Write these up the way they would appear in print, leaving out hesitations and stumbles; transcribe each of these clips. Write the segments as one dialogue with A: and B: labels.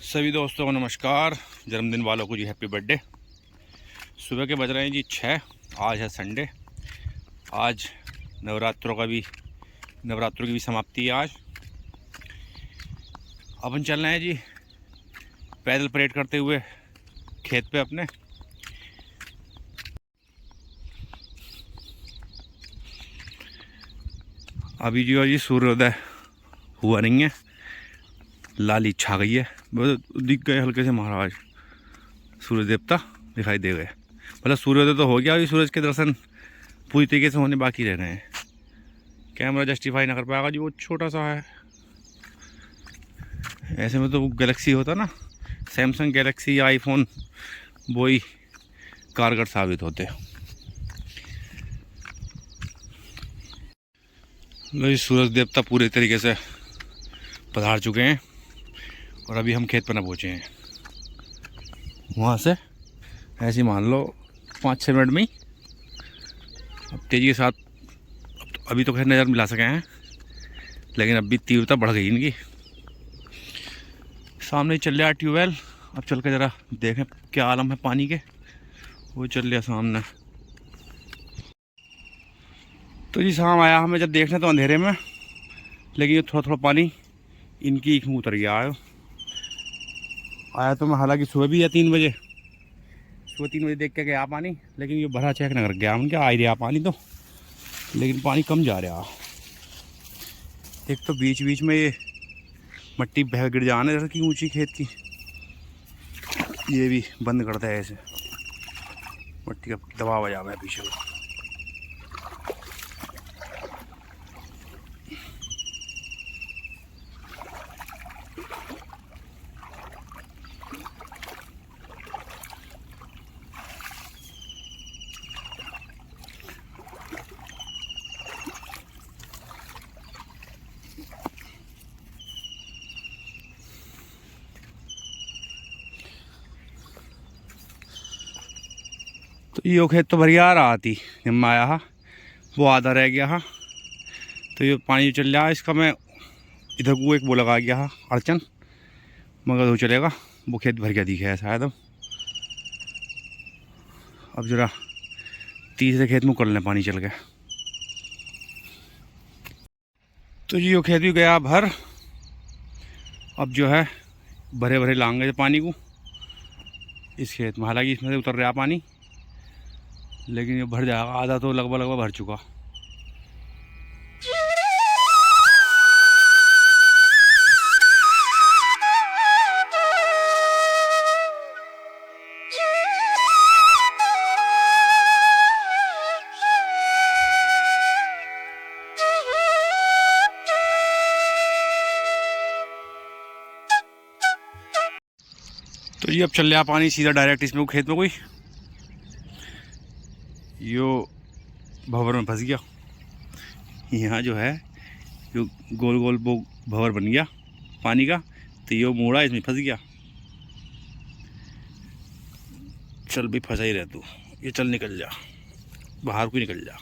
A: सभी दोस्तों को नमस्कार। जन्मदिन वालों को जी हैप्पी बर्थडे। सुबह के बज रहे हैं जी 6। आज है संडे। आज नवरात्रों की भी समाप्ति है। आज अपन चल रहे हैं जी पैदल परेड करते हुए खेत पे अपने। अभी जी सूर्योदय हुआ नहीं है, लाली छा गई है। दिख गए हल्के से महाराज, सूर्य देवता दिखाई दे गए। मतलब सूर्योदय तो हो गया, अभी सूरज के दर्शन पूरी तरीके से होने बाकी रह रहे हैं। कैमरा जस्टिफाई ना कर पाएगा जी, वो छोटा सा है। ऐसे में तो गैलेक्सी होता ना, सैमसंग गैलेक्सी या आईफोन, वही कारगर साबित होते। लो जी, सूरज देवता पूरे तरीके से पधार चुके हैं और अभी हम खेत पर ना पहुँचे हैं। वहाँ से ऐसे मान लो 5-6 मिनट में ही अब तेज़ी के साथ, अभी तो खैर नज़र मिला सके हैं, लेकिन अभी तीव्रता बढ़ गई इनकी। सामने ही चल रहा है ट्यूबवेल। अब चल के ज़रा देखें क्या आलम है पानी के। वो चल रहा सामने। तो जी शाम आया हमें जब देखने तो अंधेरे में, लेकिन ये थोड़ा थोड़ा पानी इनकी ईख में उतर गया आया तो मैं हालांकि सुबह भी है 3 बजे, सुबह 3 बजे देख के गया पानी, लेकिन ये भरा चेक न कर गया। हम क्या आ रहा पानी तो, लेकिन पानी कम जा रहा। एक तो बीच बीच में ये मट्टी बह गिर जाने जैसे कि ऊंची खेत की, ये भी बंद करता है ऐसे, मट्टी का दबाव आ जाता है पीछे को। तो यो खेत तो भरिया रहा थी जब मैं आया हा, वो आधा रह गया हा। तो ये पानी जो चल रहा है इसका, मैं इधर को एक वो लगा गया हा अड़चन, मगर वो चलेगा। वो खेत भर गया दिखे है शायद। अब जरा तीसरे खेत में कर लें पानी चल गया। तो जी वो खेत भी गया भर। अब जो है भरे भरे लाएंगे पानी को इस खेत में। हालांकि इसमें से उतर रहा पानी, लेकिन ये भर जाएगा। आधा तो लगभग भर चुका। तो जी अब चल रहा पानी सीधा डायरेक्ट इसमें खेत में। कोई यो भंवर में फंस गया। यहाँ जो है जो गोल गोल वो भंवर बन गया पानी का, तो यो मोड़ा इसमें फंस गया। चल भी फंसा ही रह तू, ये चल निकल जा बाहर को, निकल जा।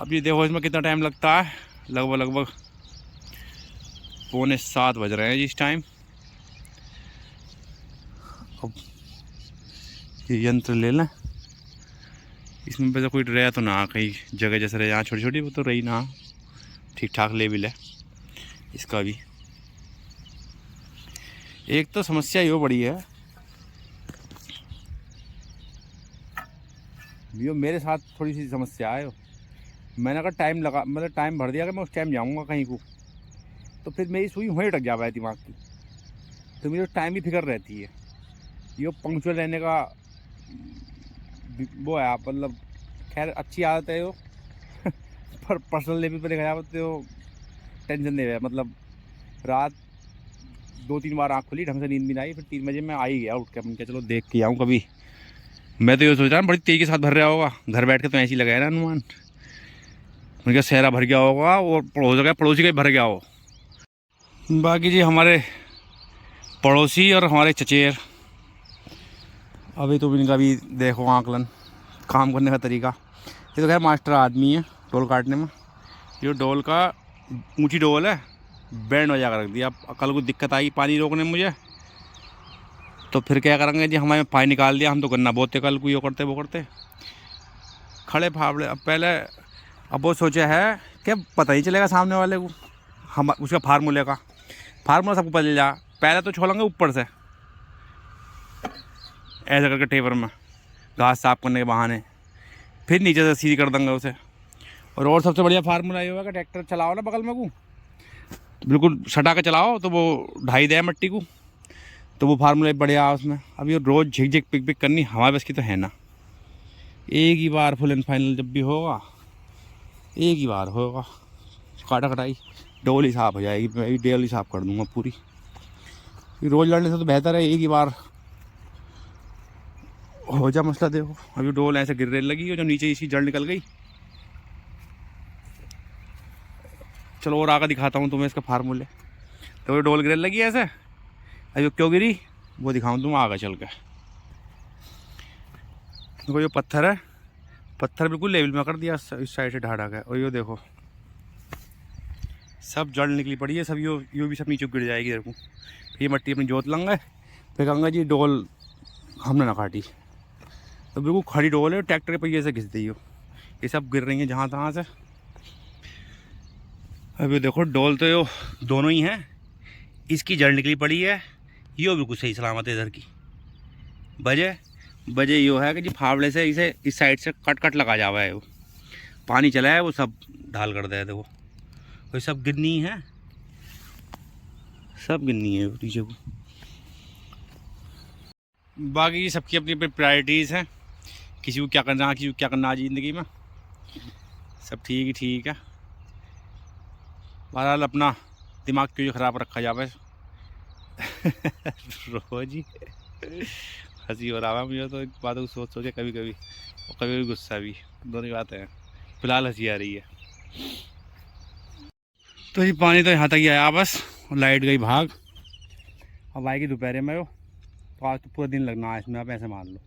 A: अब ये देखो इसमें कितना टाइम लगता है। लगभग 6:45 बज रहे हैं जी इस टाइम। अब ये यंत्र ले लें, इसमें वैसे कोई रहा तो ना, कहीं जगह जैसे रहे यहाँ छोटी छोटी वो तो रही ना, ठीक ठाक ले भी ले। इसका भी एक तो समस्या यो बड़ी है, यो मेरे साथ थोड़ी सी समस्या है। मैंने अगर टाइम लगा, मतलब टाइम भर दिया कि मैं उस टाइम जाऊँगा कहीं को, तो फिर मेरी सुई वहीं अटक जा पाए दिमाग की। तो मुझे टाइम भी फिक्र रहती है। ये पंक्चुअल रहने का वो है, मतलब खैर अच्छी आदत है वो पर पर्सनल लेवल पर देखा जाए तो टेंशन नहीं है। मतलब रात 2-3 बार आँख खुली, ढंग से नींद भी नहीं आई, फिर 3 बजे मैं आ ही गया उठ के। अपन क्या चलो देख के आऊँ कभी। मैं तो ये सोच रहा हूँ बड़ी तेज़ी के साथ भर रहा होगा, घर बैठ के तो ऐसे ही लगाया ना अनुमान। उनका सहरा भर गया होगा और पड़ोसी का भी भर गया हो। बाकी जी हमारे पड़ोसी और हमारे चचेर, अभी तो इनका भी देखो आकलन काम करने का तरीका। ये तो खैर मास्टर आदमी है डोल काटने में। ये डोल का ऊंची डोल है, बैंड बजा कर रख दिया। अब कल को दिक्कत आई पानी रोकने में मुझे, तो फिर क्या करेंगे जी, हमें पानी निकाल दिया, हम तो गन्ना बोते कल को, ये करते वो करते खड़े फावड़े। अब पहले अब वो सोचा है कि पता ही चलेगा सामने वाले को हम उसका फार्मूले सबको पता चल जा। पहले तो छोड़ेंगे ऊपर से ऐसा करके टेपर में घास साफ करने के बहाने, फिर नीचे से सीधी कर देंगे उसे। और सबसे बढ़िया फार्मूला ये होगा कि ट्रैक्टर चलाओ ना बगल में को, तो बिल्कुल सटा के चलाओ तो वो ढाई दे मट्टी को, तो वो फार्मूला बढ़िया है उसमें। अब ये रोज़ झिक झिक पिक पिक करनी हमारे बस की तो है ना। एक ही बार फुल एंड फाइनल जब भी होगा, एक ही बार होगा, काटा कटाई डोल ही साफ हो जाएगी। मैं डेल ही साफ कर दूंगा पूरी। रोज़ लड़ने से तो बेहतर है एक ही बार हो जा मसला। देखो अभी डोल ऐसे गिरने लगी है, जो नीचे इसी जड़ निकल गई। चलो और आगे दिखाता हूँ तुम्हें इसका फार्मूले। तो ये डोल गिरने लगी है ऐसे, अभी क्यों गिरी वो दिखाऊँ तुम्हें आगे चल के। देखो ये पत्थर है, पत्थर बिल्कुल लेवल में कर दिया इस साइड से ढाढ़ा गया। और ये देखो सब जड़ निकली पड़ी है, सब यो भी सब नीचे गिर जाएगी। इधर को ये मट्टी अपनी जोत लेंगे, फिर कहूँगा जी डोल हमने ना काटी। तो बिल्कुल खड़ी डोल है, ट्रैक्टर के पहिए से घिस दी हो, ये सब गिर रही हैं जहाँ तहाँ से। अभी देखो डोल तो यो दोनों ही हैं, इसकी जड़ निकली पड़ी है, यो बिल्कुल सही सलामत है इधर की। वजह यो है कि जी फावड़े से इसे इस साइड से कट लगा जावा है, वो पानी चला है वो सब ढाल कर दे। देखो वो सब गिरनी है, सब गिरनी है नीचे को। बाकी सबकी अपनी अपनी प्रायोरिटीज़ हैं, किसी को क्या करना, किसी को क्या करना ज़िंदगी में, सब ठीक ही ठीक है। बहरहाल अपना दिमाग क्यों ख़राब रखा जाए रोज ही हंसी हो रहा है मुझे तो, एक बात को सोच के कभी कभी और कभी गुस्सा भी, दोनों ही बातें हैं। फिलहाल हंसी आ रही है। तो ये पानी तो यहाँ तक ही आया बस, और लाइट गई भाग। अब आएगी दोपहर में वो, तो आज तो पूरा दिन लगना है इसमें। आप ऐसे मान लो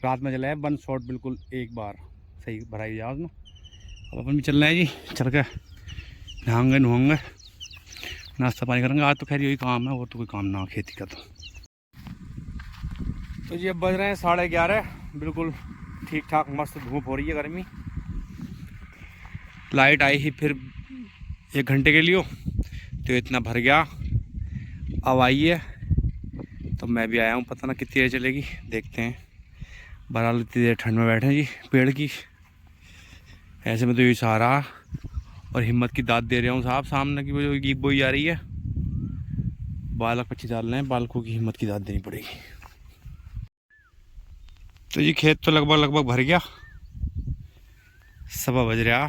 A: रात में चला है 1 शॉट बिल्कुल एक बार सही भराई जाओ उसमें। अब अपन भी चल रहे हैं जी, चल के नहाएंगे नुहाएंगे, नाश्ता पानी करेंगे। आज तो खैर यही काम है, वो तो कोई काम ना हो खेती का। तो ये बज रहे हैं 11:30, बिल्कुल ठीक ठाक मस्त धूप हो रही है, गर्मी। लाइट आई ही फिर 1 घंटे के लिए, तो इतना भर गया। अब आई है तो मैं भी आया हूँ, पता ना कितनी देर चलेगी, देखते हैं। बहरहाल इतनी देर ठंड में बैठे हैं जी पेड़ की, ऐसे में तो ये सहारा और हिम्मत की दाद दे रहा हूँ साहब। सामने की वो गीप बोई जा रही है, बालक पक्षी डाल रहे हैं, बालकों की हिम्मत की दाद देनी पड़ेगी। तो ये खेत तो लगभग भर गया, 7 बज रहा,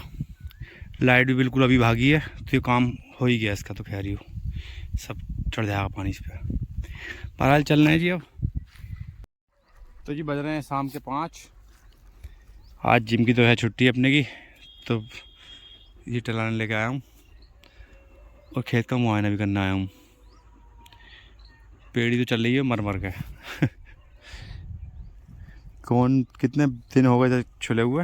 A: लाइट भी बिल्कुल अभी भागी है, तो ये काम हो ही गया इसका। तो खैर ही हो सब चढ़ जाएगा पानी इस पर। बहरहाल चल रहे हैं जी अब। तो जी बज रहे हैं शाम के 5। आज जिम की तो है छुट्टी अपने की, तो ये टहलाने लेके आया हूँ और खेत का मुआयना भी करना आया हूँ। पेड़ी तो चल रही है मर के कौन कितने दिन हो गए छुले हुए,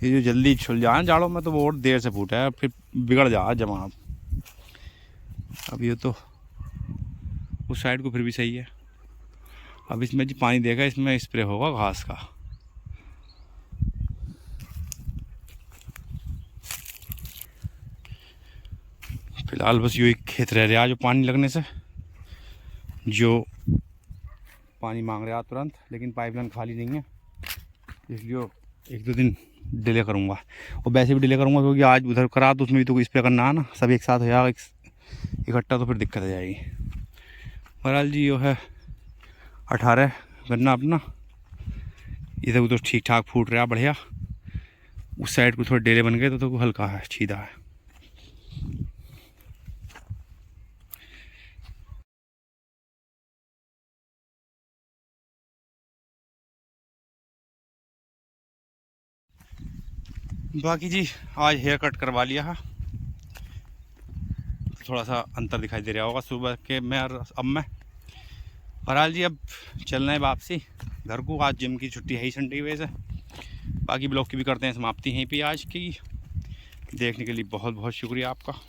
A: ये जो जल्दी छुल जाए जाड़ों में तो वो और देर से फूटा है, फिर बिगड़ जा जमा। अब ये तो उस साइड को फिर भी सही है। अब इसमें जी पानी देगा, इसमें स्प्रे होगा घास का। फिलहाल बस यही खेत रह रहा जो पानी लगने से, जो पानी मांग रहा तुरंत, लेकिन पाइपलाइन खाली नहीं है, इसलिए 1-2 दिन डिले करूँगा। और वैसे भी डिले करूँगा क्योंकि आज उधर करा तो उसमें भी तो स्प्रे करना है ना, सब एक साथ हो जाएगा इकट्ठा, तो फिर दिक्कत आ जाएगी। बहरहाल जी यो है 18 गन्ना अपना, इधर तो ठीक ठाक फूट रहा बढ़िया। उस साइड को थोड़े डेले बन गए तो हल्का है, सीधा है। बाकी जी आज हेयर कट करवा लिया है, थोड़ा सा अंतर दिखाई दे रहा होगा सुबह के में और अब में। बहरहाल जी अब चलना है वापसी घर को, आज जिम की छुट्टी है ही संडे की वजह से। बाकी ब्लॉग की भी करते हैं समाप्ति यहीं पे आज की। देखने के लिए बहुत बहुत शुक्रिया आपका।